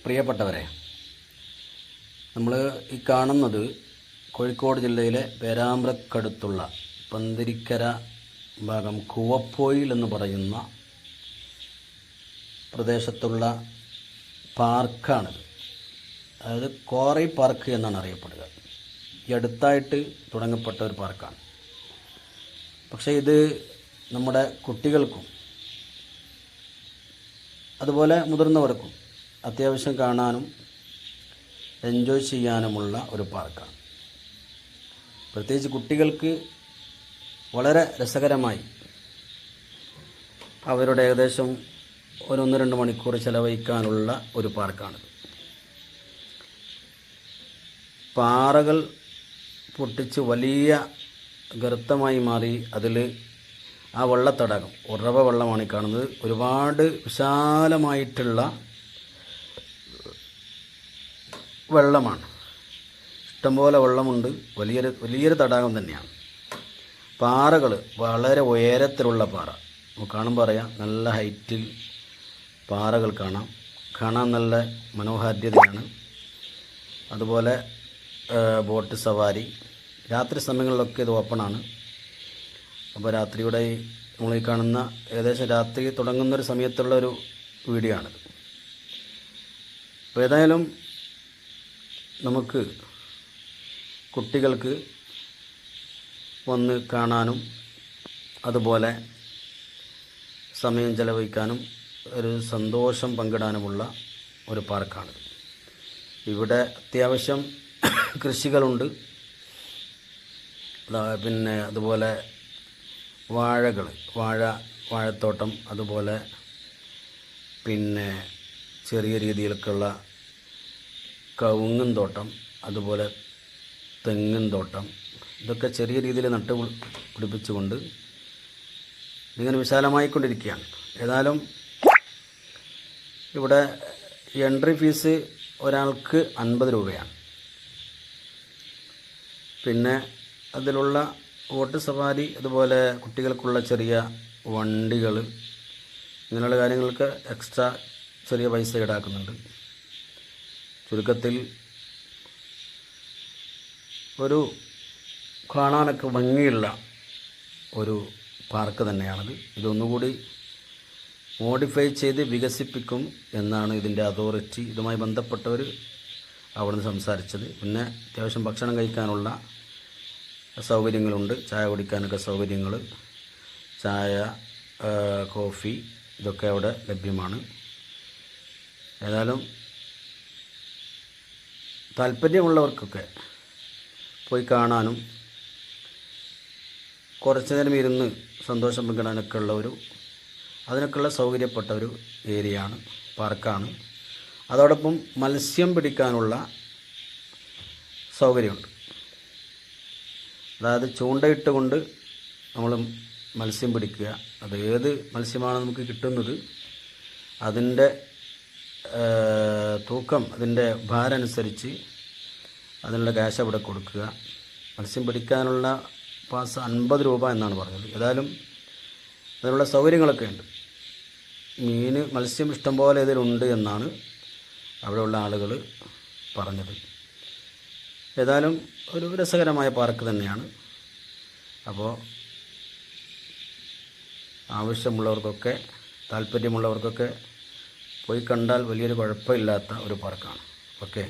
പ്രിയപ്പെട്ടവരെ, നമ്മൾ ഈ കാണുന്നത് കോഴിക്കോട് ജില്ലയിലെ പേരാമ്പ്രക്കടുത്തുള്ള പന്തിരിക്കര ഭാഗം കൂവപ്പൊയിൽ എന്ന് പറയുന്ന പ്രദേശത്തുള്ള പാർക്കാണ്. അതായത് കോറി പാർക്ക് എന്നാണ് അറിയപ്പെടുക. ഈ അടുത്തായിട്ട് തുടങ്ങപ്പെട്ട ഒരു പാർക്കാണ്. പക്ഷേ ഇത് നമ്മുടെ കുട്ടികൾക്കും അതുപോലെ മുതിർന്നവർക്കും അത്യാവശ്യം കാണാനും എൻജോയ് ചെയ്യാനുമുള്ള ഒരു പാർക്കാണ്. പ്രത്യേകിച്ച് കുട്ടികൾക്ക് വളരെ രസകരമായി അവരുടെ ഏകദേശം ഒരു 1-2 മണിക്കൂർ ചെലവഴിക്കാനുള്ള ഒരു പാർക്കാണ്. പാറകൾ പൊട്ടിച്ച് വലിയ ഗർത്തമായി മാറി അതിൽ ആ വെള്ളത്തടാകം ഉറവ വെള്ളമാണ് കാണുന്നത്. ഒരുപാട് വിശാലമായിട്ടുള്ള വെള്ളമാണ്. ഇഷ്ടംപോലെ വെള്ളമുണ്ട്. വലിയൊരു തടാകം തന്നെയാണ്. പാറകൾ വളരെ ഉയരത്തിലുള്ള പാറ നമുക്ക് കാണുമ്പോൾ അറിയാം. നല്ല ഹൈറ്റിൽ പാറകൾ കാണാൻ നല്ല മനോഹാരിതയാണ്. അതുപോലെ ബോട്ട് സവാരി രാത്രി സമയങ്ങളിലൊക്കെ ഇത് ഓപ്പണാണ്. അപ്പോൾ രാത്രിയുടെ നമ്മൾ ഈ കാണുന്ന ഏകദേശം രാത്രി തുടങ്ങുന്നൊരു സമയത്തുള്ള ഒരു വീഡിയോ ആണിത്. അപ്പോൾ ഏതായാലും നമുക്ക് കുട്ടികൾക്ക് വന്ന് കാണാനും അതുപോലെ സമയം ചെലവഴിക്കാനും ഒരു സന്തോഷം പങ്കിടാനുമുള്ള ഒരു പാർക്കാണ്. ഇവിടെ അത്യാവശ്യം കൃഷികളുണ്ട്. പിന്നെ അതുപോലെ വാഴത്തോട്ടം, അതുപോലെ പിന്നെ ചെറിയ രീതിയിലൊക്കെയുള്ള കവുങ്ങും തോട്ടം, അതുപോലെ തെങ്ങും തോട്ടം, ഇതൊക്കെ ചെറിയ രീതിയിൽ പിടിപ്പിച്ചുകൊണ്ട് ഇങ്ങനെ വിശാലമായിക്കൊണ്ടിരിക്കുകയാണ്. ഏതായാലും ഇവിടെ എൻട്രി ഫീസ് ഒരാൾക്ക് 50 രൂപയാണ്. പിന്നെ അതിലുള്ള ബോട്ട് സവാരി, അതുപോലെ കുട്ടികൾക്കുള്ള ചെറിയ വണ്ടികൾ, ഇങ്ങനെയുള്ള കാര്യങ്ങൾക്ക് എക്സ്ട്രാ ചെറിയ പൈസ ഈടാക്കുന്നുണ്ട്. ചുരുക്കത്തിൽ ഒരു കാണാനൊക്കെ ഭംഗിയുള്ള ഒരു പാർക്ക് തന്നെയാണത്. ഇതൊന്നുകൂടി മോഡിഫൈ ചെയ്ത് വികസിപ്പിക്കും എന്നാണ് ഇതിൻ്റെ അതോറിറ്റി, ഇതുമായി ബന്ധപ്പെട്ടവർ അവിടുന്ന് സംസാരിച്ചത്. പിന്നെ അത്യാവശ്യം ഭക്ഷണം കഴിക്കാനുള്ള സൗകര്യങ്ങളുണ്ട്. ചായ കുടിക്കാനൊക്കെ സൗകര്യങ്ങൾ, ചായ, കോഫി, ഇതൊക്കെ അവിടെ ലഭ്യമാണ്. ഏതായാലും താല്പര്യമുള്ളവർക്കൊക്കെ പോയി കാണാനും കുറച്ചു നേരം ഇരുന്ന് സന്തോഷം പങ്കിടാനൊക്കെ അതിനൊക്കെയുള്ള സൗകര്യപ്പെട്ട ഒരു ഏരിയയാണ്, പാർക്കാണ്. അതോടൊപ്പം മത്സ്യം പിടിക്കാനുള്ള സൗകര്യമുണ്ട്. അതായത് ചൂണ്ടയിട്ട് കൊണ്ട് നമ്മൾ മത്സ്യം പിടിക്കുക. അത് ഏത് മത്സ്യമാണ് നമുക്ക് കിട്ടുന്നത്, അതിൻ്റെ തൂക്കം, അതിൻ്റെ ഭാരം അനുസരിച്ച് അതിനുള്ള ക്യാഷ് അവിടെ കൊടുക്കുക. മത്സ്യം പിടിക്കാനുള്ള പാസ് 50 രൂപ എന്നാണ് പറഞ്ഞത്. ഏതായാലും അതിനുള്ള സൗകര്യങ്ങളൊക്കെ ഉണ്ട്. മത്സ്യം ഇഷ്ടംപോലെ ഇതിലുണ്ട് എന്നാണ് അവിടെയുള്ള ആളുകൾ പറഞ്ഞത്. ഏതായാലും ഒരു രസകരമായ പാർക്ക് തന്നെയാണ്. അപ്പോൾ ആവശ്യമുള്ളവർക്കൊക്കെ താല്പര്യമുള്ളവർക്കൊക്കെ പോയി കണ്ടാൽ വലിയൊരു കുഴപ്പമില്ലാത്ത ഒരു പാർക്കാണ്. ഓക്കെ.